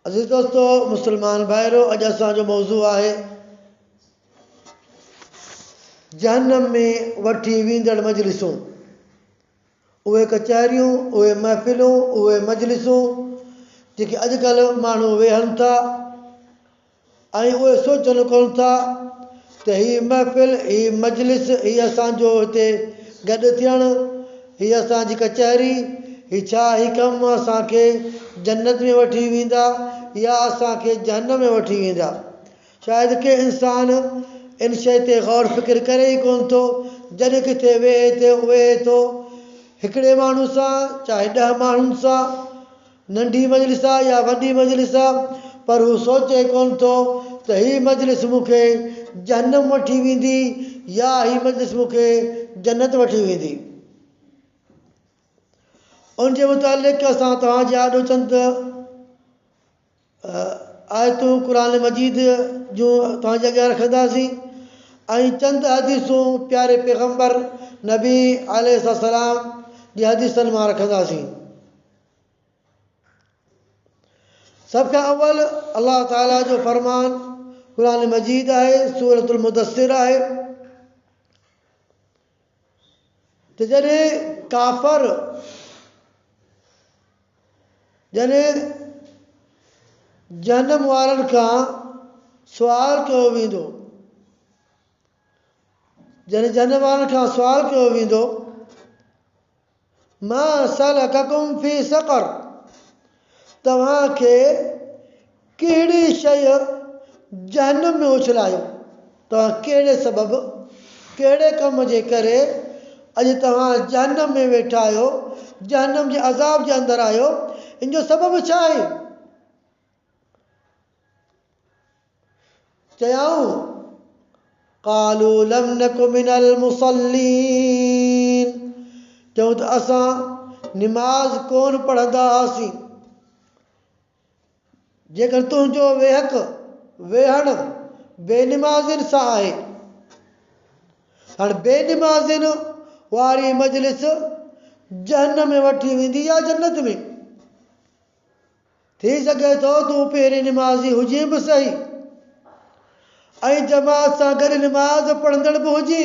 अज़ीज़ दोस्तो मुसलमान भाइरो, अॼु असांजो मौज़ू आहे जहन्नम में वठी वेंदड़ मजलिसूं। उहे कचहरियूं, उहे महफ़िलूं, उहे मजलिसूं जेके अॼुकल्ह माण्हू वेहनि था ऐं उहे सोचनि कोन था त हीअ महफ़िल, हीअ मजलिस, हीअ असांजो हिते गॾु थियणु, हीअ असांजी कचहरी, हीअ छा हीअ कमु असांखे जन्नत में वठी वेंदा या असांखे जहन्नम में वठी वेंदा। शायदि के इंसान इन शइ ते ग़ौर फ़िक्र करे ई कोन थो। जॾहिं किथे वेहे थो हिकिड़े माण्हू सां चाहे 10 माण्हुनि सां, नंढी मजलिस आहे या वॾी मजलिस आहे, पर हू सोचे कोन थो त हीअ मजलिस मूंखे जहन्नम वठी वेंदी या हीअ मजलिस मूंखे जन्नत वठी वेंदी। उन जे मुतालिक़ असां तव्हांजे आॾो चंद आयतूं क़ुरान मजीद जूं तव्हांजे अॻियां रखंदासीं ऐं चंद हदीसूं प्यारे पैगम्बर नबी अलैहिस्सलाम जी हदीसनि मां रखंदासीं। सभ खां अवल अल्लाह ताला जो फ़रमान क़ुरान मजीद आहे, सूरतुल मुदस्सिर आहे त जॾहिं जहन्नम वारनि खां सुवाल कयो वेंदो, जॾहिं जहन्नम वारनि खां सुवाल कयो वेंदो मा सलककुम फी सक़र, तव्हांखे कहिड़ी शइ जहन्नम में उछलायो, तव्हां कहिड़े सबबु, कहिड़े कम जे करे अॼु तव्हां जहन्नम में वेठा आहियो, जहन्नम जे अज़ाब जे अंदरि आहियो, इन जो सबबु छा आहे? चयाऊं क़ालू लम नकु मिनल मुसल्लीन, चऊं त असां निमाज़ कोन पढ़ंदा हुआसीं। जेकर तुंहिंजो वेहणु बेनिमाज़िन सां आहे, हाणे बेनिमाज़िन वारी मजलिस जहन्नम में वठी वेंदी या जन्नत में? थी सघे थो तूं पहिरीं निमाज़ी हुजे बि सही ऐं जमात सां गॾु निमाज़ पढ़ंदड़ बि हुजे,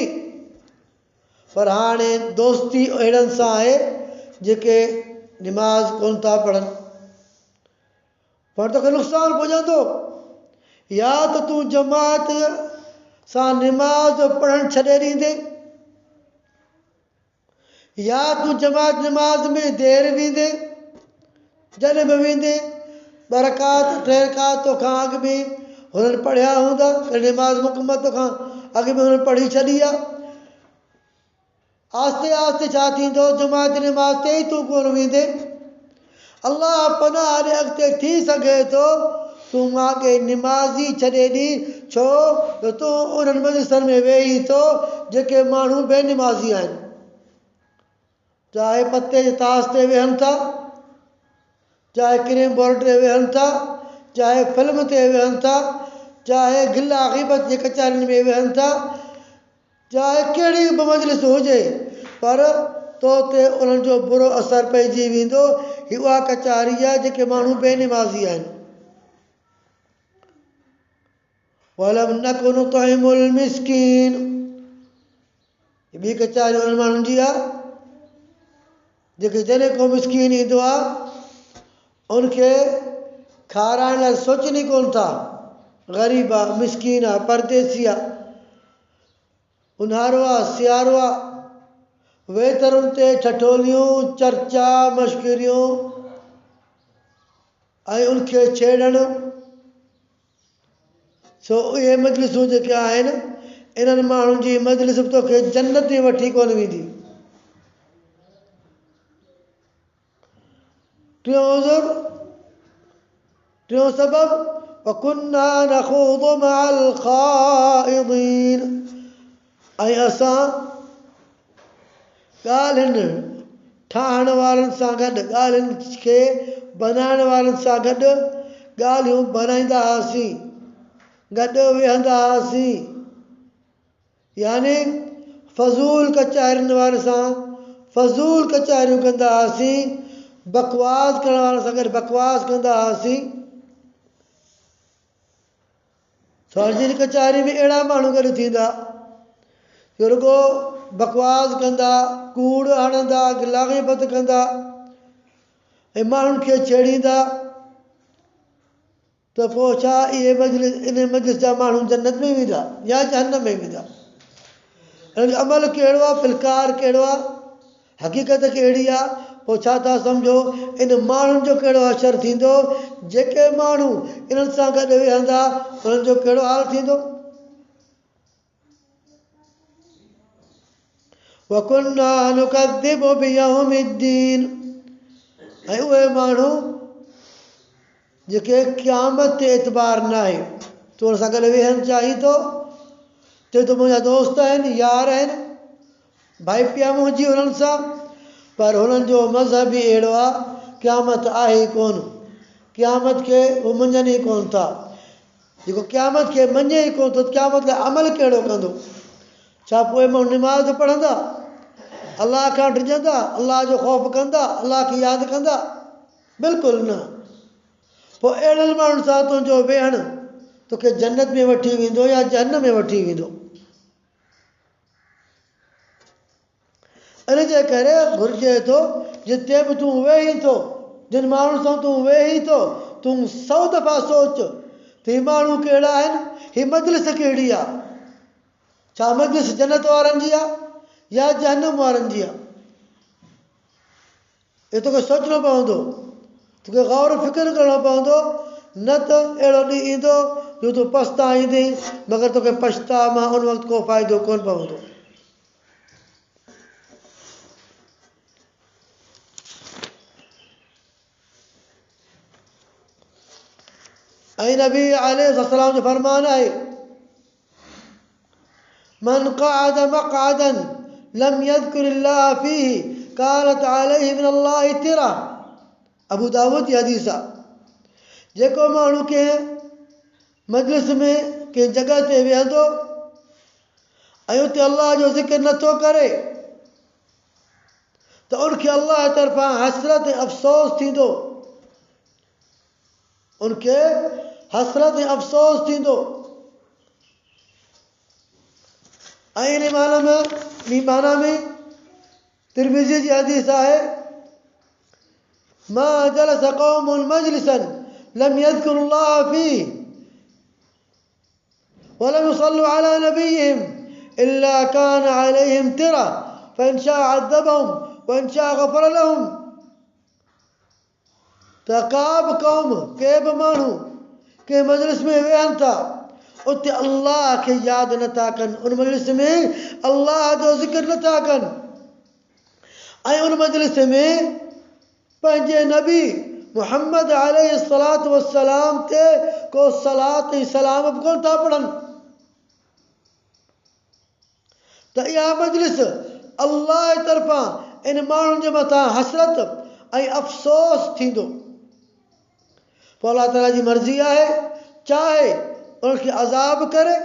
पर हाणे दोस्ती अहिड़नि सां आहे जेके निमाज़ कोन था पढ़नि, पर तोखे नुक़सानु पुॼंदो। या त तूं जमात सां निमाज़ पढ़णु छॾे ॾींदे, या तूं जमात निमाज़ में देरि वेंदे, जॾहिं बि वेंदे 2 रकात 3 रकात तोखां अॻु में हुननि पढ़िया हूंदा, निमाज़ मुकमल तोखां अॻु में हुननि पढ़ी छॾी आहे। आस्ते आस्ते छा थींदो, जमात निमाज़ ते ई तूं कोन वेंदे, अल्लाह पनाह ॾे अॻिते थी सघे थो तूं माॻे निमाज़ी छॾे ॾी, छो त तूं उन्हनि मजलिसनि में वेही थो जेके माण्हू बेनिमाज़ी आहिनि, चाहे पते जे ताश ते वेहनि था, चाहे क्रीम बोर्ड ते वेहनि था, चाहे फिल्म ते वेहनि था, चाहे गिला ग़ीबत जे कचहरियुनि में वेहनि था, चाहे कहिड़ी बि मजलिस हुजे, पर तो ते उन्हनि जो बुरो असरु पइजी वेंदो। ही उहा कचहरी आहे जेके माण्हू बेनिमाज़ी आहिनि। वलम नकु नुतइमुल मिस्कीन, ॿी कचहरी उन्हनि माण्हुनि जी आहे जेके जॾहिं को मिस्कीन ईंदो आहे उनखे खाराइण लाइ सोचनि कोन था, ग़रीब आहे, मिस्कीन आहे, परदेसी आहे, ऊन्हारो आहे, सियारो आहे, वेतरुनि ते ठठोलियूं, चर्चा, मश्किरियूं ऐं उनखे छेड़णु। सो इहे मजलिसूं जेके आहिनि, इन्हनि माण्हुनि जी मजलिस बि तोखे जन्नत में वठी कोन वेंदी। टियों सबबु वकुन्ना नख़ूदु मअल ख़ाइदीन, ऐं असां ॻाल्हियुनि ठाहिण वारनि सां गॾु, ॻाल्हियुनि खे बनाइण वारनि सां गॾु ॻाल्हियूं बनाईंदा हुआसीं, गॾु वेहंदा हुआसीं, यानी फज़ूल कचहरियुनि वारनि सां फज़ूल कचहरियूं कंदा हुआसीं, बकवास करण वारनि सां गॾु बकवास कंदा हुआसीं, सार्वजनिक कचहरी में अहिड़ा माण्हू गॾु थींदा जो रुॻो बकवास कंदा, कूड़ हणंदा, गिलागीबत कंदा ऐं माण्हुनि खे छेड़ींदा, त पोइ छा इहे मजलिस इन मजलिस जा माण्हू जन्नत में वेंदा या जहन्नम में वेंदा? हिन जो अमल कहिड़ो आहे, फिलकार कहिड़ो आहे, हक़ीक़त कहिड़ी आहे? पोइ छा था सम्झो इन माण्हुनि जो कहिड़ो असरु थींदो? जेके माण्हू इन्हनि सां गॾु वेहंदा उन्हनि जो कहिड़ो हाल थींदो? वकुन्ना नुकद्दिबु बियौमिद्दीन, ऐं उहे माण्हू जेके क़यामत ते एतबार न आहे, तूं हुन सां गॾु वेहणु चाहीं थो, चए थो मुंहिंजा दोस्त आहिनि, यार आहिनि, भाई पिया मुंहिंजी हुननि सां, पर हुननि जो मज़हब ई अहिड़ो आहे, क़यामत आहे ई कोन, क़यामत खे हू मञनि ई कोन था। जेको क़यामत खे मञे ई कोन थो, क़यामत लाइ अमल कहिड़ो कंदो? छा पोइ माण्हू निमाज़ पढ़ंदा, अलाह खां डिॼंदा, अलाह जो ख़ौफ़ कंदा, अलाह खे यादि कंदा? बिल्कुलु न। पोइ अहिड़नि माण्हुनि सां तुंहिंजो वेहणु तोखे जन्नत में वठी वेंदो या जहन्नम में वठी वेंदो? इन जे करे घुरिजे थो जिते बि तूं वेही थो, जिन माण्हुनि सां तूं वेही थो, तूं 100 दफ़ा सोच त ही माण्हू कहिड़ा आहिनि, ही मजलिस कहिड़ी आहे? छा मजलिस जन्नत वारनि जी आहे या जहन्नम वारनि जी आहे? इहो तोखे सोचणो पवंदो, तोखे गौर फ़िक्र करणो पवंदो, न त अहिड़ो ॾींहुं ईंदो जो तूं पछताईंदे, मगर तोखे पछताव मां उन वक़्तु को फ़ाइदो कोन पवंदो। ऐं नबी अलैहिस्सलाम जो फरमान आहे, मन क़अद मक़अदन लम यज़्कुरिल्लाह फ़ीही कानत अलैहि मिनल्लाहि तिरा। अबू दाऊद जी हदीस आहे। जेको माण्हू कंहिं मजलिस में कंहिं जॻह ते वेहंदो ऐं उते अलाह जो ज़िक्र नथो करे त उनखे अलाह तरफ़ां हसरत ऐं अफ़सोस थींदो, उनखे हसरत ऐं अफ़सोस थींदो। ऐं इन माना में तिरमिज़ी जी हदीस आहे, मा जलस क़ौमुन मजलिसन लम यज़्कुरुल्लाह फ़ीह वलम युसल्लू अला नबिय्यिहिम इल्ला कान अलैहिम तिरा फ़इन शाअ अज़्ज़बहुम वइन शाअ ग़फ़र लहुम। त का बि क़ौम, के बि माण्हू कंहिं मजलिस में वेहनि था, उते अल्लाह खे यादि नथा कनि, उन मजलिस में अल्लाह जो ज़िक्र नथा कनि, ऐं उन मजलिस में पंहिंजे नबी मुहम्मद अलैहिस्सलातु वस्सलाम ते को सलात ऐं सलाम बि कोन था पढ़नि, त इहा मजलिस अल्लाह जे तरफ़ां इन माण्हुनि जे मथां हसरत ऐं अफ़सोस थींदो। पोइ अलाह ताला जी मर्ज़ी आहे, चाहे उनखे अज़ाब करे,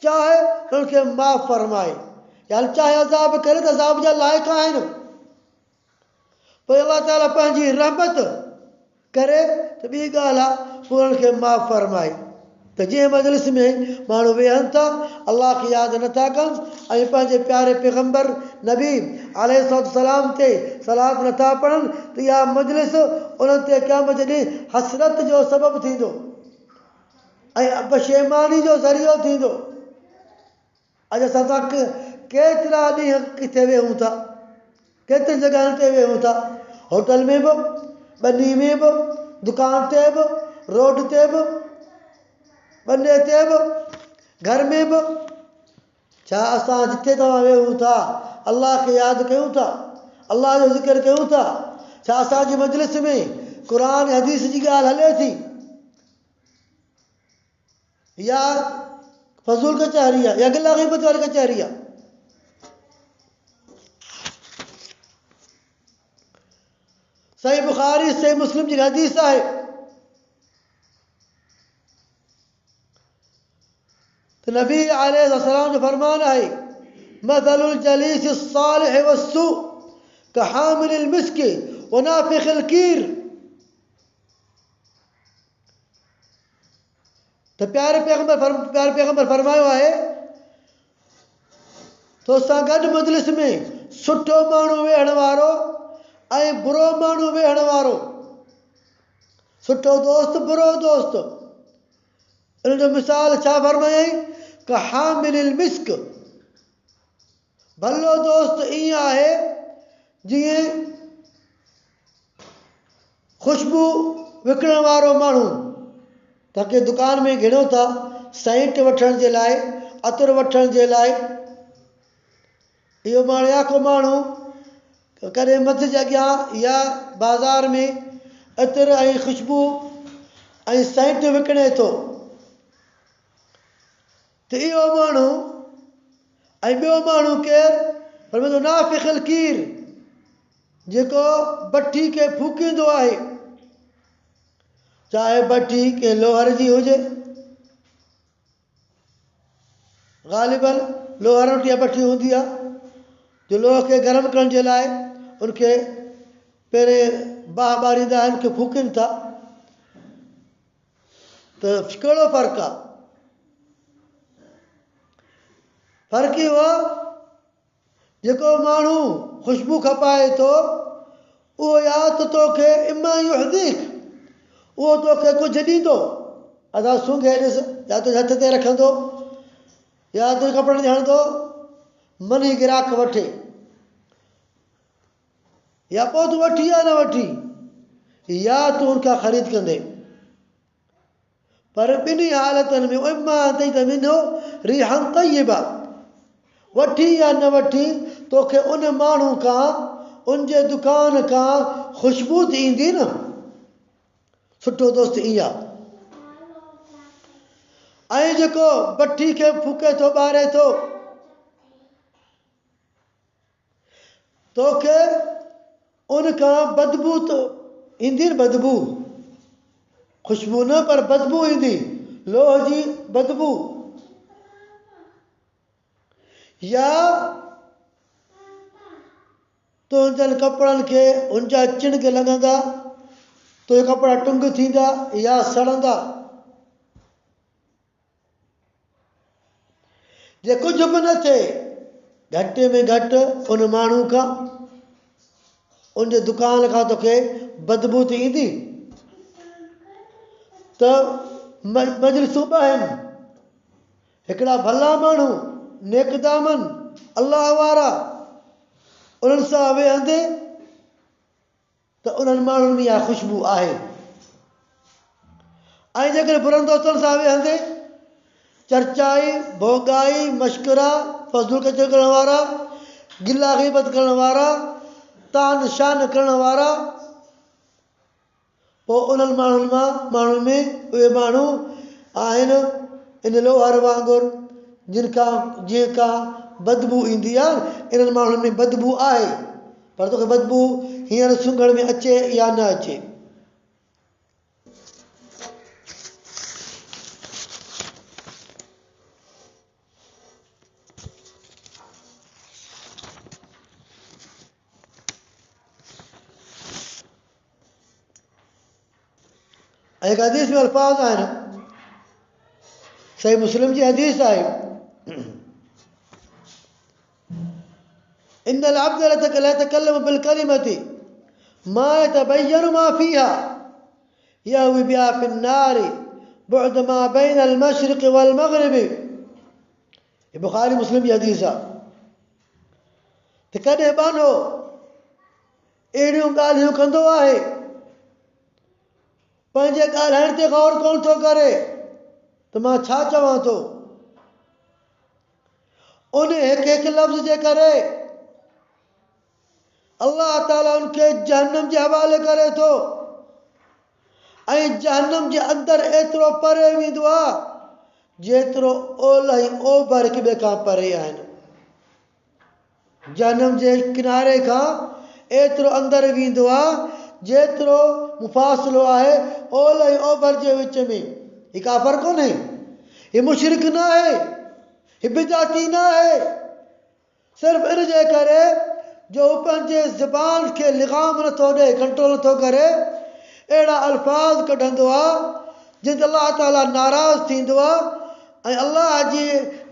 चाहे उनखे माफ़ फरमाए, या चाहे अज़ाब करे त अज़ाब जा लाइक़ आहिनि, पोइ अलाह ताला पंहिंजी रहमत करे त ॿी ॻाल्हि आहे, पोइ उन्हनि खे माफ़ फरमाए। त जंहिं मजलिस में माण्हू वेहनि था, अलाह खे यादि नथा कनि ऐं पंहिंजे प्यारे पैगम्बर नबी अलैहिस्सलाम ते सलात नथा पढ़नि, त इहा मजलिस उन्हनि ते क़यामत जे ॾींहुं हसरत जो सबबु थींदो ऐं पशेमानी जो ज़रियो थींदो। अॼु असां केतिरा ॾींहं किथे वेहूं था, केतिरी जॻहियुनि ते वेहूं था, होटल में बि, ॿनी में बि, दुकान ते बि, रोड ते बि, ॿने ते बि, घर में बि। छा असां जिथे तव्हां वेहूं था अल्लाह खे यादि कयूं था, अल्लाह जो ज़िक्र कयूं था? छा असांजी मजलिस में क़ुर हदीस जी ॻाल्हि हले थी या फज़ूल कचहरी आहे या गिला ग़ीबत वारी कचहरी आहे? सही बुखारी सही मुस्लिम जी हदीस आहे, तो नबी अलैहिस्सलाम जो फरमान है, मसलुल जलीस सालिह वस्सू कहामिल मिस्क व नाफिखिल कीर। त प्यारे पैगंबर फरमायो आहे तोसां गॾु मजलिस में सुठो माण्हू वेहण वारो ऐं बुरो माण्हू वेहण वारो, सुठो दोस्त बुरो दोस्त। इन जो मिसाल छा फरमायईं का हामिलिल मिस्क, भलो दोस्त ईअं आहे जीअं ख़ुशबू विकिणण वारो माण्हू। तव्हांखे दुकान में गिणो था सेंट वठण जे लाइ, अतर वठण जे लाइ, इहो माण्हू या को माण्हू कॾहिं मस्जिद जे अॻियां या बाज़ार में अतर ऐं ख़ुशबू ऐं सेंट विकिणे थो, त इहो माण्हू ऐं ॿियो माण्हू केरु पर नाफ़िक़ुल कीर, जेको भट्टी खे फूकींदो आहे, चाहे भट्टी कंहिं लोहर जी हुजे, ग़ालिबन लोहर वटि इहा भट्टी हूंदी आहे जो लोह खे गरम करण जे लाइ उनखे पहिरें बाहि ॿारींदा आहिनि, उनखे फूकनि था। त कहिड़ो फ़र्क़ु आहे? फ़र्क़ु इहो आहे जेको माण्हू ख़ुशबू खपाए थो उहो या त तोखे इमा युहदीक, उहो तोखे कुझु ॾींदो, अदा सूंघे ॾिस, या तुंहिंजे हथ ते रखंदो या तुंहिंजे कपिड़नि ते हणंदो, मनी गिराक वठे, या पोइ तूं वठी या न वठी, या तूं उनखां ख़रीद कंदे। पर ॿिन्ही हालतुनि में इमा तई त मिनो रिहन तय्यबा, वठी या न वठी तोखे उन माण्हू खां, उनजे दुकान खां ख़ुशबू थी ईंदी न। सुठो दोस्त इहा। ऐं जेको भट्टी खे फूके थो, ॿारे थो, तोखे उनखां बदबू तो ईंदी न, बदबू, ख़ुशबू न पर बदबू ईंदी, लोह जी बदबू, या तुंहिंजनि कपिड़नि खे उनजा चिणग लॻंदा, तुंहिंजा कपिड़ा टुंग थींदा या सड़ंदा। जे कुझु बि न थिए, घटि में घटि उन माण्हू खां, उनजे दुकान खां तोखे बदबू थी ईंदी। त मजलिसूं ॿ आहिनि, हिकिड़ा भला माण्हू नेकदामन अलाह वारा, उन्हनि सां वेहंदे त उन्हनि माण्हुनि में इहा ख़ुशबू आहे। ऐं जेकर बुरनि दोस्तनि सां वेहंदे, चर्चाई, भोगाई, मश्करा, फज़ूल कचर करण वारा, गिला ग़ीबत करण वारा, तान शान करण वारा, पोइ उन्हनि माण्हुनि में उहे माण्हू आहिनि इन लोहर वांगुरु जीअं का बदबू ईंदी आहे, इन्हनि माण्हुनि में बदबू आहे, पर तोखे बदबू हींअर सूंघण में अचे या न अचे। एक हदीस में अल्फाज आहिनि, सही मुस्लिम जी हदीस आहे, इन्नल अब्द ला यतकल्लमु बिल कलिमति मा यतबय्यनु मा फीहा यहवी बिहा फिन नारि बुअद मा बैनल मशरिक़ वल मग़रिब। ये बुखारी मुस्लिम जी हदीस आहे। त कॾहिं बानो अहिड़ियूं ॻाल्हियूं कंदो आहे, पंहिंजे ॻाल्हाइण ते गौर कोन थो करे त मां छा चवां थो, उन हिकु हिकु लफ़्ज़ जे करे अल्लाह ताला उनखे जहन्नम जे हवाले करे थो, ऐं जहन्नम जे अंदरि एतिरो परे वेंदो आहे जेतिरो ओलह ऐं ओभर हिक ॿिए खां परे आहिनि। जहन्नम जे किनारे खां एतिरो अंदरि वेंदो आहे जेतिरो मुफ़ासिलो आहे ओलह ऐं ओभर जे विच में। हीउ काफ़िर कोन्हे, हीउ मुशरिक न आहे, हीउ बिदाती न आहे, सिर्फ़ु इन जे करे जो पंहिंजे ज़बान खे लिगाम नथो ॾे, कंट्रोल नथो करे, अहिड़ा अल्फाज़ कढंदो आहे जिन ते अलाह ताला नाराज़ थींदो आहे ऐं अलाह जी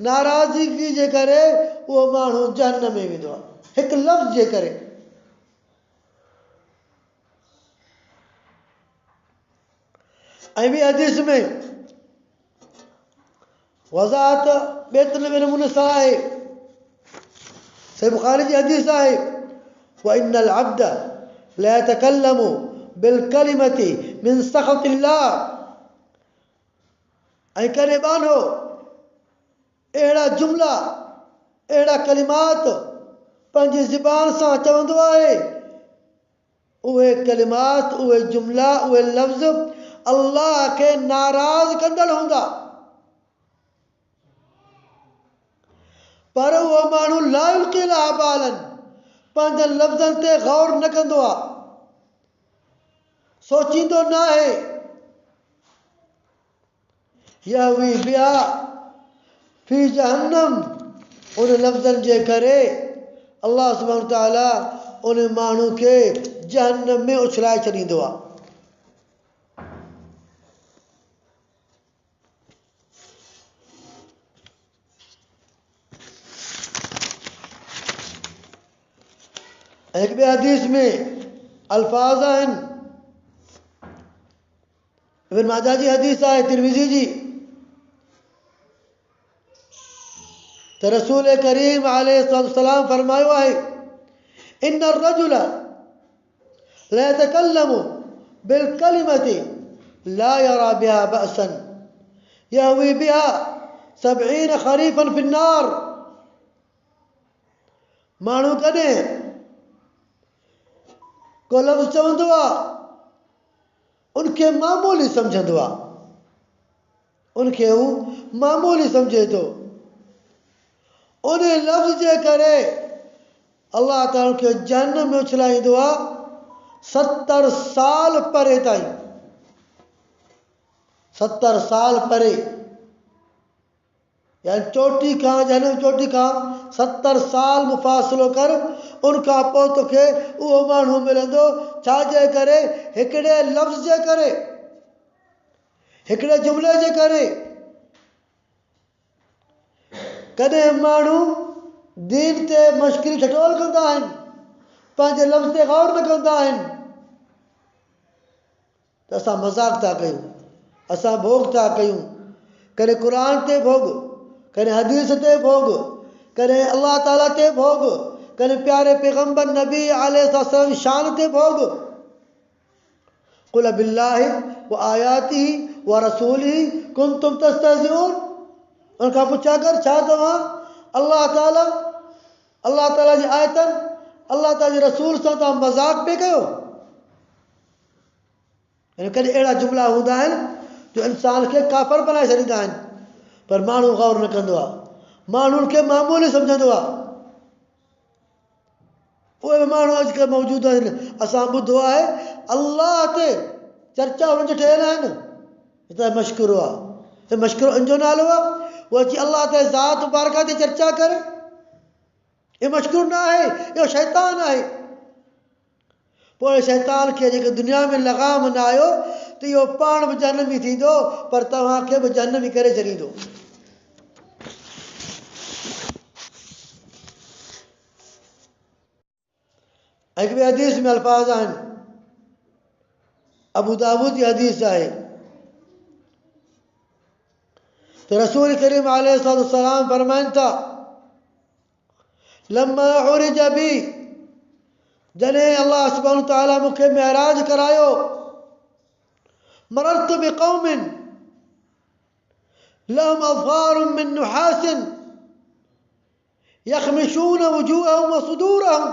नाराज़गी जे करे उहो माण्हू जहन्नम में वेंदो आहे हिकु लफ़्ज़ जे करे। ऐं ॿी हदीस में वज़ाहत ॿिए नमूने सां आहे। सही बुखारी जी हदीस आहे وإن العبد لا يتكلم بالكلمة من سخط الله ऐं करे बानो अहिड़ा जुमला अहिड़ा कलिमात पंहिंजी ज़ुबान सां चवंदो आहे उहे कलिमात उहे जुमला उहे लफ़्ज़ अल्लाह खे नाराज़ कंदड़ हूंदा पर उहो माण्हू ला युल्क़ी लहा बालन पंहिंजनि लफ़्ज़नि ते गौर न कंदो आहे सोचींदो न आहे यहवी बिहा फी जहन्नम उन लफ़्ज़नि जे करे अल्लाह सुब्हानहू तआला उन माण्हू खे जहन्नम में उछलाए छॾींदो आहे। एक ॿिए हदीस में अल्फाज़ आहिनि इब्न माजा जी हदीस आहे तिरमिज़ी जी त रसूल करीम अलैहिस्सलाम फरमायो आहे इन अर्रजुल ला यतकल्लमु बिलकलिमति ला यरा बिहा बअसन यहवी बिहा 70 खरीफन फिन्नार। माण्हू कॾहिं को लफ़्ज़ चवंदो आहे उनखे मामूली सम्झंदो आहे उनखे हू मामूली सम्झे थो उन लफ़्ज़ जे करे अल्लाह ताला खे जहन्नम में उछलाईंदो आहे 70 साल परे ताईं 70 साल परे यानी चोटी खां जहन्नम चोटी खां 70 साल मुफ़ासिलो कर उनखां पोइ तोखे उहो माण्हू मिलंदो छाजे करे हिकिड़े लफ़्ज़ जे करे हिकिड़े जुमिले जे करे। कॾहिं माण्हू दीन ते मश्किल ठठोल कंदा आहिनि पंहिंजे लफ़्ज़ ते गौर न कंदा आहिनि त असां मज़ाक़ था कयूं असां भोग था कयूं कॾहिं क़ुर ते भोग कॾहिं हदीस ते भोग कॾहिं अल्लाह ताला ते भोग कॾहिं प्यारे पैगंबर नबी अलैहिस्सलाम शान ते भोग कुल बिल्लाहि व आयातिही व रसूलिही कुंतुम तस्तहज़िऊन। उनखां पुछा कर छा तव्हां अल्लाह ताला जी आयतनि अल्लाह ताला जे रसूल सां तव्हां मज़ाक़ पिया कयो। कॾहिं अहिड़ा जुमिला हूंदा आहिनि जो इंसान खे काफ़िर बनाए छॾींदा आहिनि पर माण्हू गौर न कंदो आहे माण्हुनि खे मामूली सम्झंदो आहे। उहे बि माण्हू अॼुकल्ह मौजूदु आहिनि असां ॿुधो आहे अल्लाह ते चर्चा हुननि ठहियल आहिनि हिते मशकूरो आहे त मशकूरो उनजो नालो आहे उहो अची अल्लाह ते ज़ात मुबारका ते चर्चा करे इहो मशकूर न आहे इहो शैतान आहे। पोइ शैतान खे जेके दुनिया में लगाम न आयो त इहो पाण बि जहन्नमी थींदो पर तव्हांखे बि जहन्नमी करे छॾींदो। एक ॿिए हदीस में अल्फाज़ आहिनि अबू दाऊद जी हदीस आहे त रसूल करीम अलैहिस्सलाम फरमाइनि था लम्मा उरिज बी जॾहिं अल्लाह सुब्हानहू तआला मूंखे महराज करायो मररतु बिक़ौमिन लहुम अज़फारुम मिन नुहासिन यख़मिशून वजूहहुम व सुदूरहुम।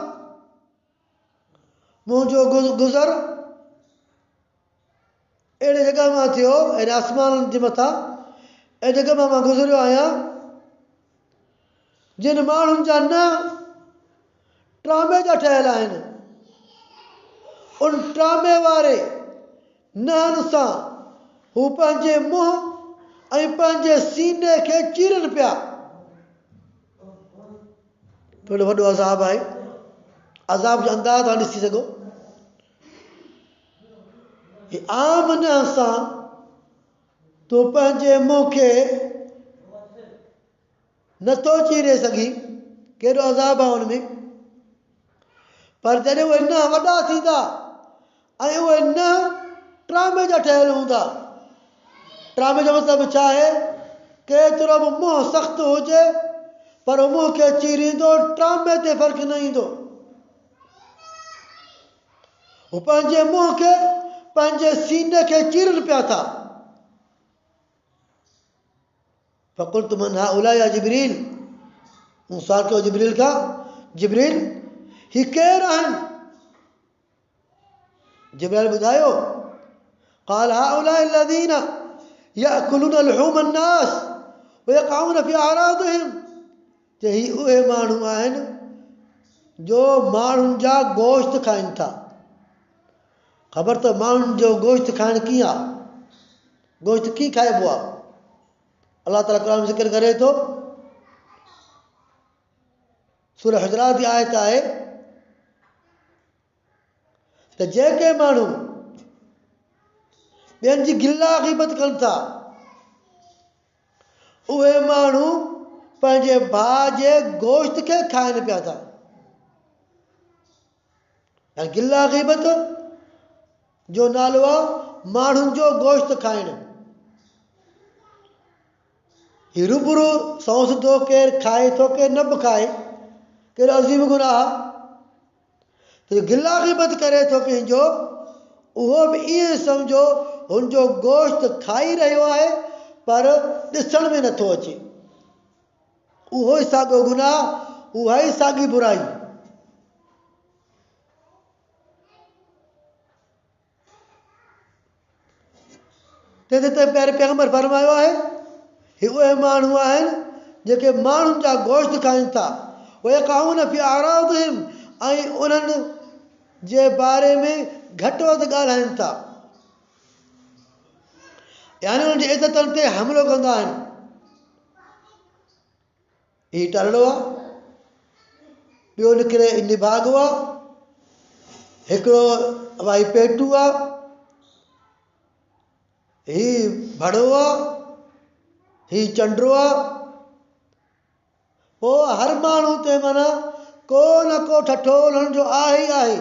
मुंहिंजो गुज़र अहिड़े जॻह मां थियो अहिड़े आसमान जे मथां अहिड़े जॻह मां गुज़रियो आहियां जिन माण्हुनि जा न ट्रामे जा ठहियल आहिनि उन ट्रामे वारे नहनि सां हू पंहिंजे मुंहुं ऐं पंहिंजे सीने खे चीरनि पिया। थोरो वॾो अज़ाब आहे अज़ाब जो अंदाज़ तव्हां ॾिसी सघो आम न सां तूं पंहिंजे मुंहं खे नथो चीरे सघीं, कहिड़ो अज़ाब आहे हुन में। पर जॾहिं उहे न वॾा थींदा ऐं उहे न ट्रामे जा ठहियल हूंदा। ट्रामे जो मतिलबु छा आहे? केतिरो बि मुंहुं सख़्तु हुजे पर मुंहं खे चीरींदो, ट्रामे ते फ़र्क़ु न ईंदो। हू पंहिंजे मुंहं खे, पंहिंजे सीने खे चीरनि पिया था। फ़क़ुल्तु मन हाउलाए या जिब्रील, मूं सुवाल कयो जिब्रील खां, जिब्रील ही केरु आहिनि? जिब्रील ॿुधायो, क़ाल हाउलाए अल्लज़ीना यअकुलूना लुहूम अन्नास व यक़अऊना फ़ी अअरादिहिम, त ही उहे माण्हू आहिनि जो माण्हुनि जा गोश्त खाइनि था। ख़बर त माण्हुनि जो गोश्त खाइणु कीअं आहे? गोश्त कीअं खाइबो आहे? अलाह ताला क़ुर में ज़िक्र करे थो, सूरह हुजरात जी आयत आहे त जेके माण्हू ॿियनि जी गिला ग़ीबत कनि था, उहे माण्हू पंहिंजे भाउ जे गोश्त खे खाइनि पिया था। ऐं गिला ग़ीबत जो नालो आहे माण्हुनि जो गोश्त खाइणु। ही रूबरू सौंस थो, केरु खाए थो केरु न बि खाए, कहिड़ो अज़ीम गुनाह आहे। त गिला ग़ीबत करे थो कंहिंजो, उहो बि ईअं सम्झो हुनजो गोश्त खाई रहियो आहे पर ॾिसण में नथो अचे। उहो ई साॻियो गुनाह, उहा ई साॻी बुराई। तंहिंजे ते पहिरियों पैगंबर फरमायो आहे, ही उहे माण्हू आहिनि जेके माण्हुनि जा गोश्त खाइनि था, वयक़अऊना फ़ी अअरादिहिम, ऐं उन्हनि जे बारे में घटि वधि ॻाल्हाइनि था, यानी उन्हनि जी इज़तनि ते हमिलो कंदा आहिनि। हीउ टरड़ो आहे, ॿियो निकिरे निभाॻो आहे, हिकिड़ो भाई पेटू आहे, हीउ भड़ो आहे, हीउ चंडो आहे। पोइ हर माण्हू ते माना को न को ठठोल हुननि जो आहे ई आहे।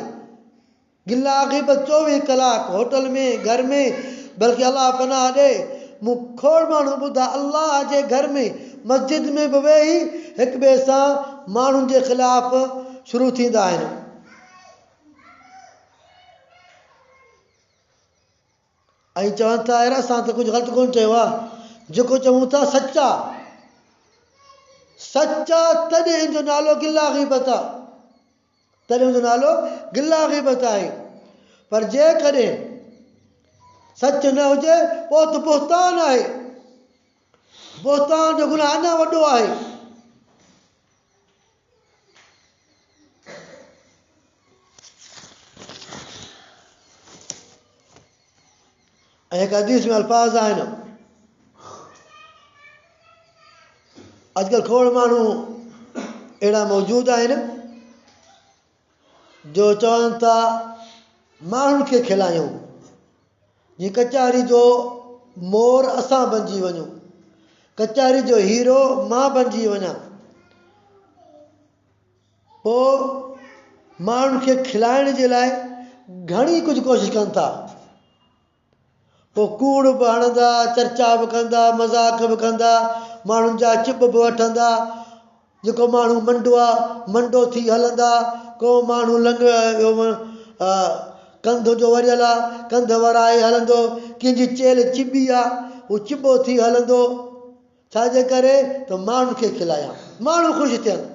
गिला ग़ीबत 24 कलाक होटल में, घर में, बल्कि अलाह पनाह ॾे, मूं खोड़ माण्हू ॿुधा अलाह जे घर में, मस्जिद में बि वेही हिक ॿिए सां माण्हुनि जे ख़िलाफ़ शुरू थींदा आहिनि। ऐं चवनि था यार असां त कुझु ग़लति कोन चयो आहे, जेको चऊं था सचा सचा, तॾहिं हिनजो नालो गिला ग़ीबत आहे, तॾहिं हुनजो नालो गिला ग़ीबत आहे। पर जेकॾहिं सच न हुजे पोइ त बोहतान आहे। बोहतान जो गुनाह अञा वॾो आहे। ऐं हिकु हदीस में अल्फाज़ आहिनि, अॼुकल्ह खोड़ माण्हू अहिड़ा मौजूदु आहिनि जो चवनि था माण्हुनि खे खिलायूं, जीअं कचहरी जो मोर असां बणिजी वञूं, कचहरी जो हीरो मां बणिजी वञा। पोइ माण्हुनि खे खिलाइण जे लाइ घणी कुझु कोशिशि कनि था। पोइ कूड़ बि हणंदा, चर्चा बि कंदा, मज़ाक बि कंदा, माण्हुनि जा चिप बि वठंदा। जेको माण्हू मंडो आहे मंडो थी हलंदा, को माण्हू कंध जो वरियल आहे कंध वराए हलंदो, कंहिंजी चेल चिॿी आहे हू चिॿो थी हलंदो। छाजे करे? त माण्हुनि खे खिलायां, माण्हू ख़ुशि थियनि।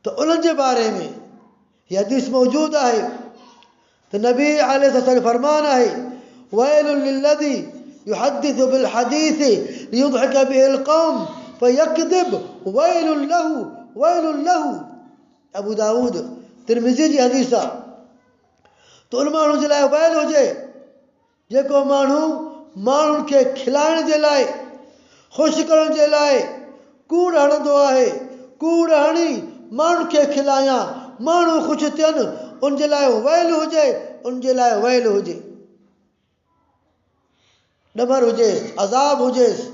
त उन्हनि जे बारे में हीअ हदीस मौजूदु आहे त नबी अलैहिस्सलाम फरमान आहे, वैलुल लिल्लज़ी युहद्दिसु बिल हदीस लियुضحक बिहिल क़ौम फयकज़िब वैलुल लहू। अबू दाऊद तिरमिज़ी जी हदीस आहे। त उन माण्हू जे लाइ वैल हुजे जेको माण्हू माण्हुनि खे खिलाइण जे लाइ, ख़ुशि करण जे लाइ कूड़ हणंदो आहे। कूड़ हणी माण्हुनि खे खिलायां, माण्हू ख़ुशि थियनि, उन जे लाइ वैल हुजे, उन जे लाइ वैल हुजे। ॾमर हुजेसि, अज़ाब हुजेसि,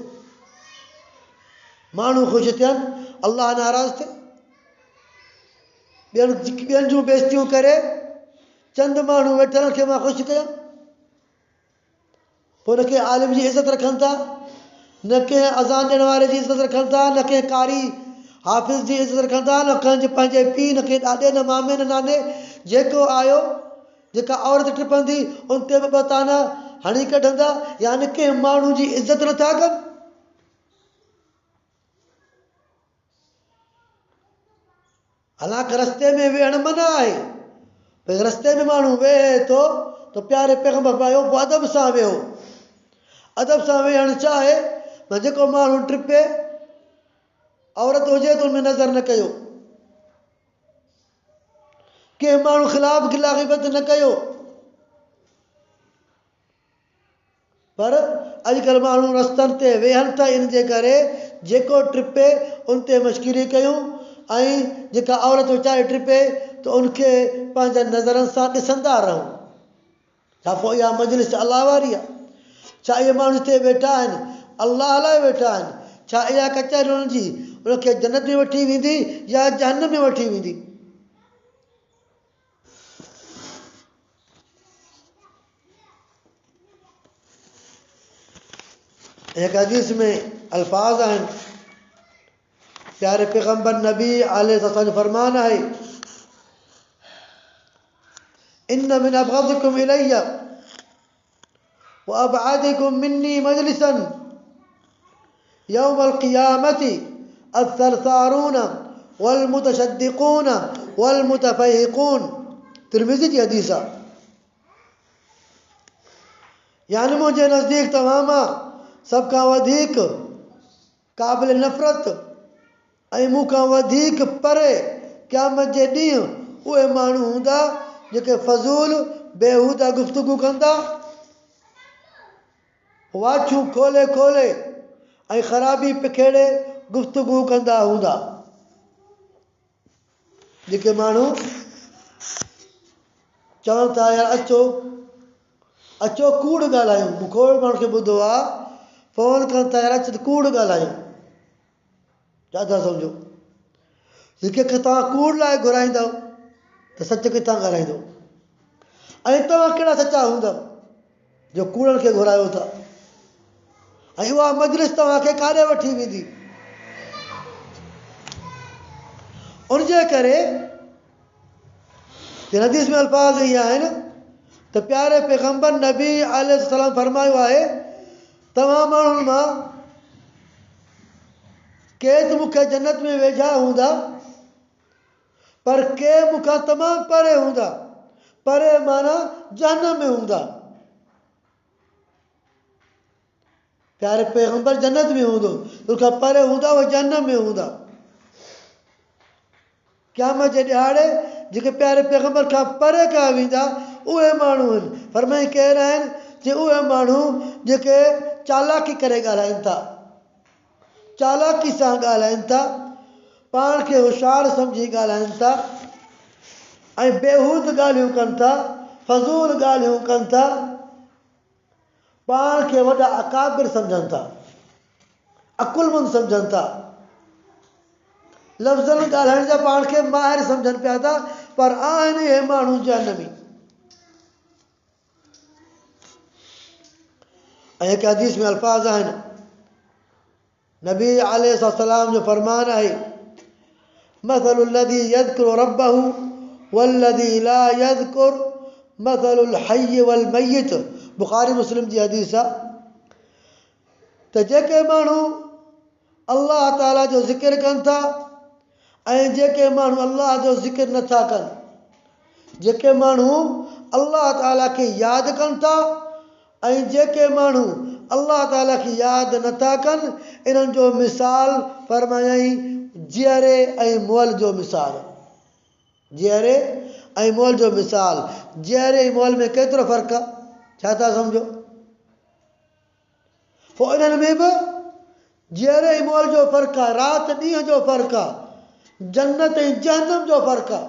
माण्हू ख़ुशि थियनि, अलाह नाराज़ थिए। ॿियनि जूं बेइज़तियूं करे चंद माण्हू वेठल खे मां ख़ुशि कयां, पोइ न कंहिं आलिम जी इज़त रखनि था, न कंहिं अज़ान ॾियण वारे जी इज़त रखनि था, न कंहिं कारी हाफ़िज़ जी इज़त रखनि था, न कंहिंजे पंहिंजे पीउ, न कंहिं ॾाॾे, न मामे, न नाने। जेको आयो, जेका औरत टिपंदी उन ते बि ॿ ताना हणी कढंदा, यानी कंहिं माण्हू जी इज़त नथा कनि। हालांकि रस्ते में वेहण मना आहे, भई रस्ते में माण्हू वेहे थो त प्यारे पैगंबर पायो पोइ अदब सां वेहो। अदब सां वेहणु चाहे भई जेको माण्हू टिपे, औरत हुजे त हुनमें नज़र न कयो, कंहिं माण्हू ख़िलाफ़ गिला ग़ीबत न कयो। पर अॼुकल्ह माण्हू रस्तनि ते वेहनि था, इन जे करे जेको टिपे उन ते मश्किरी कयूं, ऐं जेका औरत वीचारी टिपे त उनखे पंहिंजे नज़रनि सां ॾिसंदा रहूं। छा पोइ इहा मजलिस अलाह वारी आहे? छा इहे माण्हू हिते वेठा आहिनि अलाह लाइ वेठा आहिनि? छा इहा कचहरी हुननि जी उनखे जन्नत में वठी वेंदी या जहन्नम में वठी वेंदी? एक हदीस में अल्फाज आहिनि, प्यारे पैगंबर नबी अलैहि जो फरमान आहे, इन्न मिन अबग़दिकुम इलैया व अबअदिकुम मिन्नी मजलिसन यौमल क़ियामति अस्सरसारून वल मुतशद्दिक़ून वल मुतफहिक़ून। तिरमिज़ी जी हदीस आहे। यानी मुंहिंजे नज़दीक तव्हां मां सभ खां वधीक क़ाबिल नफ़रत ऐं मूंखां वधीक परे क़यामत जे ॾींहुं उहे माण्हू हूंदा जेके फ़ज़ूल बेहूदा गुफ़्तगू कंदा, वाछूं खोले खोले ऐं ख़राबी पिखेड़े गुफ़्तगू कंदा हूंदा। जेके माण्हू चवनि था यार अचो कूड़ ॻाल्हायूं, मूं खोड़ माण्हू खे ॿुधो आहे फ़ोन कनि था यार अच त कूड़ ॻाल्हायूं। छा था सम्झो? जेके तव्हां कूड़ लाइ घुराईंदव त सच किथां ॻाल्हाईंदो? ऐं तव्हां कहिड़ा सचा हूंदव जो कूड़नि खे घुरायो था? ऐं उहा मजलिस तव्हांखे काॾे वठी वेंदी? उनजे करे हदीस में अल्फाज़ इहे आहिनि त प्यारे पैगंबर नबी अलैहिस्सलाम फरमायो आहे, तव्हां माण्हुनि मां के त मूंखे जन्नत में वेझा हूंदा, पर के मूंखां तमामु परे हूंदा। परे माना जहन्नम में हूंदा। प्यारे पैगंबर जन्नत में हूंदो, उनखां परे हूंदा उहे जहन्नम में हूंदा। क़यामत जे ॾिहाड़े जेके प्यारे पैगंबर खां परे कया वेंदा उहे माण्हू आहिनि। फरमाई केरु आहिनि? जे उहे माण्हू जेके चालाकी करे ॻाल्हाइनि था, चालाकी सां ॻाल्हाइनि था, पाण खे होशियारु सम्झी ॻाल्हाइनि था, ऐं बेहूद ॻाल्हियूं कनि था, फज़ूल ॻाल्हियूं कनि था, पाण खे वॾा अकाबिर सम्झनि था, अकुलमंद सम्झनि था, लफ़्ज़नि ॻाल्हाइण जा पाण खे माहिर सम्झनि पिया था, पर आहिनि इहे माण्हू जहन्नमी। ऐं हिकु हदीस में अल्फाज़ आहिनि, नबी अलैहिस्सलाम जो फरमान आहे, मसलुल लज़ी यज़कुरु रब्बहु वल्लज़ी ला यज़कुरु मसलुल हय्य वल मय्यित। बुखारी मुस्लिम जी हदीस आहे त जेके माण्हू अल्लाह ताला जो ज़िक्र कनि था ऐं जेके माण्हू अल्लाह जो ज़िक्र नथा कनि, जेके माण्हू अल्लाह ताला खे यादि कनि था ऐं जेके माण्हू अल्लाह ताला खे यादि नथा कनि, इन्हनि जो मिसाल फरमायई जीअरे ऐं मुअल जो मिसाल। जीअरे ऐं मुअल जो मिसाल। जीअरे ऐं मुअल में केतिरो फ़र्क़ु आहे? छा था सम्झो? पोइ इन्हनि में बि जीअरे ऐं मुअल जो फ़र्क़ु आहे, राति ॾींहं जो फ़र्क़ु आहे, जन्नत ऐं जहन्नम जो फ़र्क़ु आहे।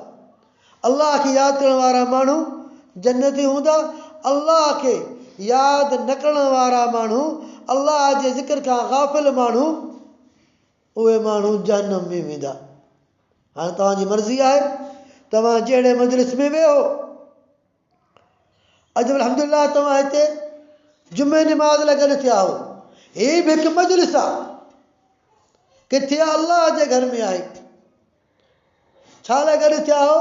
अल्लाह खे यादि करण वारा माण्हू जन्नती हूंदा, अल्लाह खे यादि न करण वारा माण्हू अल्लाह जे ज़िक्र खां गाफ़िल माण्हू उहे माण्हू जहन्नम में वेंदा। हाणे तव्हांजी मर्ज़ी आहे तव्हां जहिड़े मजलिस में वियो। अॼु अल्हम्दुलिल्लाह तव्हां हिते जुमे निमाज़ लाइ गॾु थिया हो। हीअ बि हिकु मजलिस आहे। किथे अल्लाह जे घर में आहे। छा लाइ गॾु थिया हो?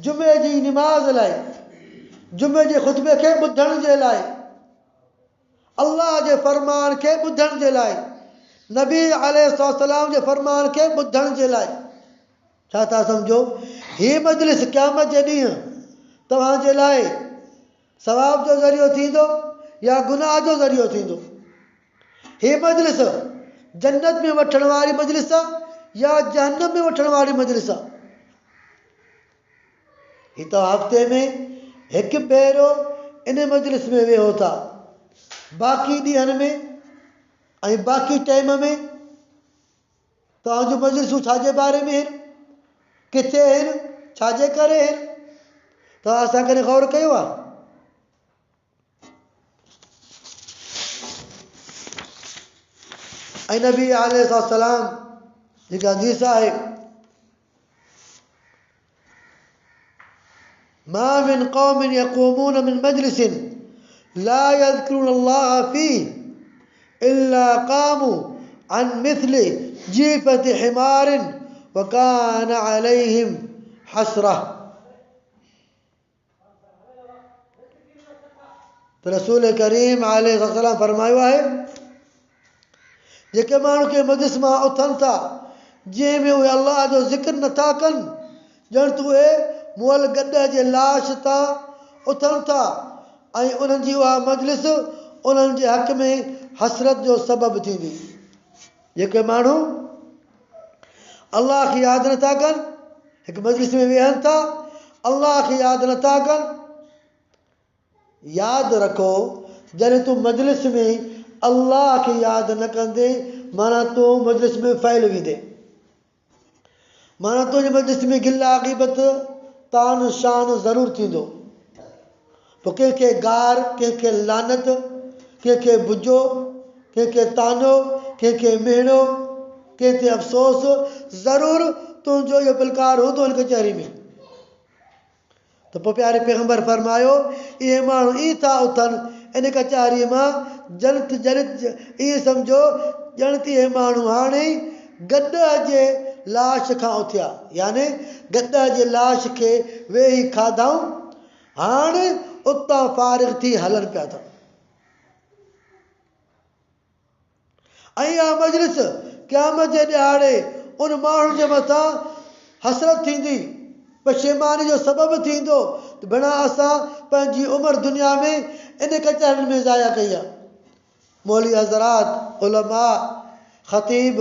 जुमे जी निमाज़ लाइ, जुमे जे ख़ुतबे खे ॿुधण जे लाइ, अल्लाह जे फ़रमान खे ॿुधण जे लाइ, नबी अलैहिस्सलाम जे फ़रमान खे ॿुधण जे लाइ। छा था सम्झो? हीअ मजलिस क़यामत जे ॾींहुं तव्हांजे लाइ सवाब जो ज़रियो थींदो या गुनाह जो ज़रियो थींदो? हीअ मजलिस जन्नत में वठण वारी मजलिस आहे या जहन्नम में वठण वारी मजलिस आहे? ही तव्हां हफ़्ते में हिकु भेरो इन मजलिस में वेहो था। बाक़ी ॾींहंनि में ऐं बाक़ी टाइम में तव्हांजूं मजलिसूं छाजे बारे में आहिनि? किथे आहिनि? छाजे करे आहिनि? तव्हां असां कॾहिं ग़ौर कयो आहे? ऐं नबी अलैहिस्सलाम जेका हदीस आहे, मा मिन क़ौमिन यक़ूमून मिन मजलिसिन ला यज़कुरून अल्लाह फ़ीह इल्ला क़ामू अन मिस्लि जीफ़ति हिमारिन व कान अलैहिम हसरह। त रसूल करीम अलैहिस्सलाम फरमायो आहे, जेके माण्हू के मजलिस मां उथनि था जंहिंमें उहे अल्लाह जो ज़िक्र नथा कनि, ॼण त उहे मुअल गॾ जे लाश तां उथनि था ऐं उन्हनि जी उहा मजलिस उन्हनि जे हक़ में हसरत जो सबबु थींदी। जेके माण्हू अल्लाह खे यादि नथा कनि, हिकु मजलिस में वेहनि था, अल्लाह खे यादि नथा कनि। यादि रखो, जॾहिं तूं मजलिस में अल्लाह खे यादि न कंदे माना तूं मजलिस में फैल वेंदे, माना तुंहिंजी मजलिस में गिला ग़ीबत तान शान ज़रूरु थींदो। पोइ कंहिंखे गार, कंहिंखे लानत, कंहिंखे बुजो, कंहिंखे तानो, कंहिंखे मेणो, कंहिं ते अफ़सोस ज़रूरु तुंहिंजो इहो पिलकार हूंदो हिन कचहरी में। त पोइ प्यारे पैगंबर फरमायो, इहे माण्हू ईअं था उथनि इन कचहरीअ मां जनित जनित, ईअं सम्झो ॼण त इहे माण्हू हाणे गॾ जे लाश खां उथिया, यानी गॾ जे लाश खे वेही खाधऊं, हाणे उतां फारिग़ थी हलनि पिया था। ऐं इहा मजलिस क़यामत जे ॾियारे उन माण्हुनि जे मथां हसरत थींदी, पशेमानी जो सबबु थींदो त भेण असां पंहिंजी उमिरि दुनिया में इन कचहरियुनि में ज़ाया कई आहे। मौलवी हज़रात, उलमा, ख़तीब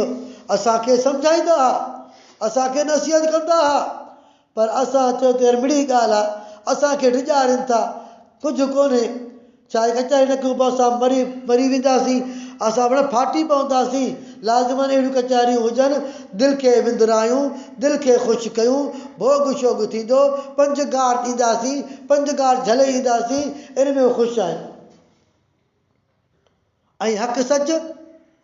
असांखे सम्झाईंदा हुआ, असांखे नसीहत कंदा हुआ, पर असां चयो त यार मिड़ी ॻाल्हि आहे, असांखे ॾिॼारीनि था, कुझु कोन्हे, छा आहे कचहरी न कयूं पोइ असां मरी वेंदासीं, असां पाण फाटी पवंदासीं। लाज़िमन अहिड़ियूं कचहरियूं हुजनि, दिलि खे विंदरायूं, दिलि खे ख़ुशि कयूं, भोग शोग थींदो, 5 गार ॾींदासीं, 5 गार झले ईंदासीं, इन में ख़ुशि आहिनि। ऐं हक़ सच,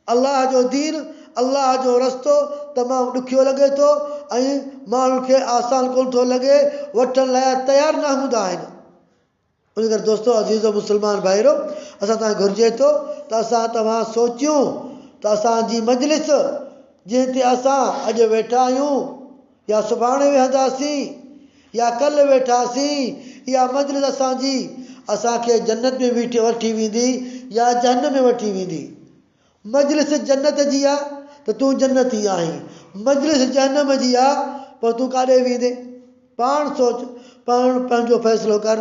अल्लाह जो दीन, अल्लाह जो रस्तो तमामु ॾुखियो लॻे थो ऐं माण्हुनि खे आसान कोन थो लॻे, वठण लाइ तयारु न हूंदा आहिनि। उन करे दोस्तो अज़ीज़ो मुस्लमान भाइरो, असां तव्हांखे घुरिजे थो त असां तव्हां सोचियूं त असांजी मजलिस जंहिं ते असां अॼु वेठा आहियूं या सुभाणे वेहंदासीं या कल्ह वेठासीं, इहा मजलिस असांजी असांखे जन्नत में वठी वेंदी या जहन्नम में वठी वेंदी। मजलिस जन्नत जी आहे त तूं जन्नती आहीं, मजलिस जहन्नम जी आहे पोइ तूं काॾे वेंदे? पाण सोच, पाण पंहिंजो फ़ैसिलो कर।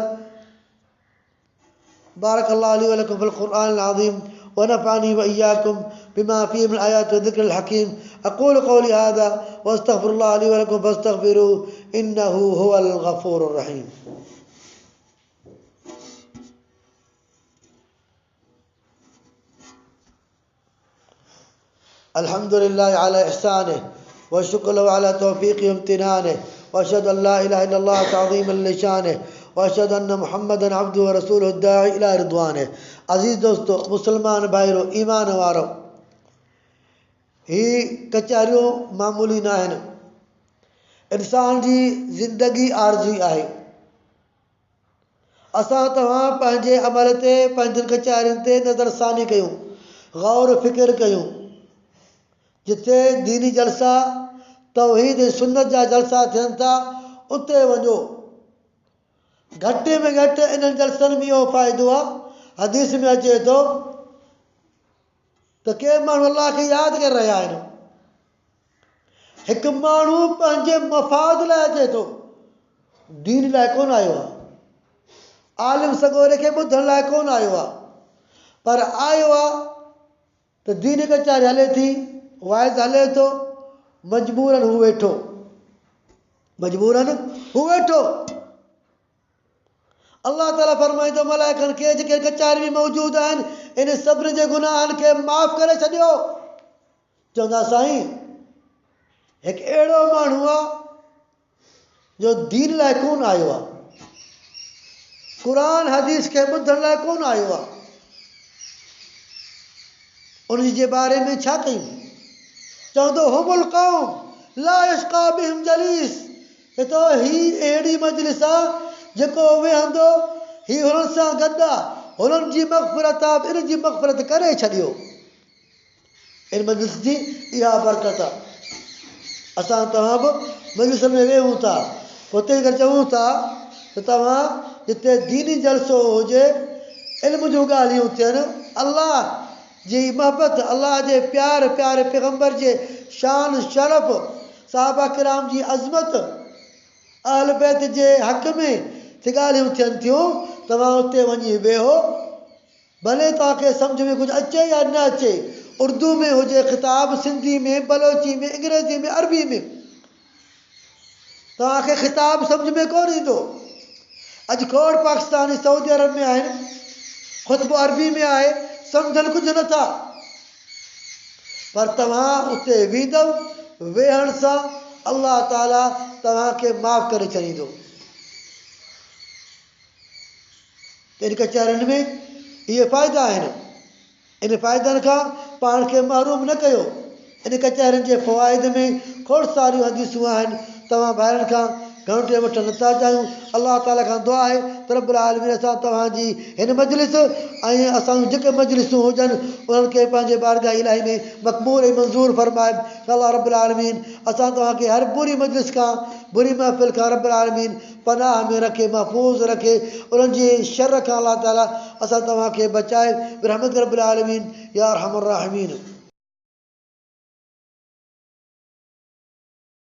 बारक अल्लाह ली व लकुम फ़िल क़ुरआनिल अज़ीम व नफ़अनी व इय्याकुम बिमा फ़ीहि मिनल आयाति व ज़िक्रिल हकीम। अक़ूलु क़ौली हाज़ा व अस्तग़फ़िरुल्लाह ली व लकुम फ़स्तग़फ़िरूहु इन्नहु हुवल गफ़ूरुर रहीम। अल्हम्दुलिल्लाहि अला इहसानिहि व शुक्र लहु अला तौफ़ीक़िहि व इम्तिनानिहि व अशहदु अन ला इलाहा इल्लल्लाह तअज़ीमन लिशानिहि वअशहदु अन्न मुहम्मदन अब्दुहु व रसूलुहु दाई इला रिदवानिह। अज़ीज़ दोस्तो, मुसलमान भाइरो, ईमान वारो, ही कचहरियूं मामूली न आहिनि। इंसान जी ज़िंदगी आरज़ी आहे। असां तव्हां पंहिंजे अमल ते, पंहिंजनि कचहरियुनि ते नज़रसानी कयूं, गौर फ़िक्र कयूं। जिथे दीनी जलसा, तौहीद ऐं सुन्नत जा जलसा थियनि था, उते वञो। घटि में घटि इन्हनि जलसनि में इहो फ़ाइदो आहे, हदीस में अचे थो त के माण्हू अलाह खे यादि करे रहिया आहिनि। हिकु माण्हू पंहिंजे मफ़ाद लाइ अचे थो, दीन लाइ कोन आयो आहे। आलिम सगोरे खे ॿुधण लाइ कोन आयो आहे, पर आयो आहे त दीन कचहरी हले थी, वाइज़ हले थो, मजबूरन हू वेठो, मजबूरन हू वेठो। अल्लाह ताला फरमाईंदो मलाइकनि खे जेके कचहरी में मौजूदु आहिनि, इन सभिनी जे गुनाहनि खे माफ़ करे छॾियो। चवंदा साईं, हिकु अहिड़ो माण्हू आहे जो दीन लाइ कोन आयो आहे, क़ुरान हदीस खे ॿुधण लाइ कोन आयो आहे। उन जे बारे में छा कयूं? चवंदो हुमुल क़ौम ला यश्क़ा बिहिम जलीस। हितो ही अहिड़ी मजलिस आहे जेको वेहंदो, ही हुननि सां गॾु आहे, हुननि जी मग़फ़िरत आहे, इन जी मग़फ़िरत करे छॾियो। इन मजलिस जी इहा बरकत आहे। असां तव्हां बि मजलिस में वेहूं था, हुते करे चऊं था त तव्हां जिते दीनी जलसो हुजे, इल्म जूं ॻाल्हियूं थियनि, अलाह जी मोहबत, अलाह जे प्यार, प्यारे पैगम्बर जे शान शरफ़, सहाबा किराम जी अज़मत, अहल बैत जे हक़ में से ॻाल्हियूं थियनि थियूं। तव्हां उते वञी वेहो, भले तव्हांखे सम्झ में कुझु अचे या न अचे, उर्दू में हुजे ख़िताब, सिंधी में, बलोची में, अंग्रेज़ी में, अरबी में, तव्हांखे ख़िताब सम्झ में कोन ईंदो। अॼु खोड़ पाकिस्तानी सऊदी अरब में आहिनि, ख़ुतबो अरबी में आहे, सम्झनि कुझु नथा, पर तव्हां उते वेंदव, वेहण सां अल्लाह ताला तव्हांखे माफ़ करे छॾींदो। इन कचहरियुनि में इहे फ़ाइदा आहिनि। इन फ़ाइदनि खां पाण खे महरूम न कयो। इन कचहरियुनि जे फ़वाइद में खोड़ सारियूं हदीसूं आहिनि, तव्हां ॿाहिरि खां घणो टाइम वठणु नथा चाहियूं। अल्लाह ताला खां दुआ आहे त रब्बुल आलमीन असां तव्हांजी हिन मजलिस ऐं असांजूं जेके मजलिसूं हुजनि, उन्हनि खे पंहिंजे बारगाह इलाही में मक़बूल ऐं मंज़ूर फरमाए। अल्लाह रब्बुल आलमीन असां तव्हांखे हर बुरी मजलिस खां, बुरी महफ़िल खां रब्बुल आलमीन पनाह में रखे, महफ़ूज़ रखे। उन्हनि जे शर खां अल्लाह ताला असां तव्हांखे बचाए। बिरहमतिक रब्बिल आलमीन या अरहमर राहिमीन।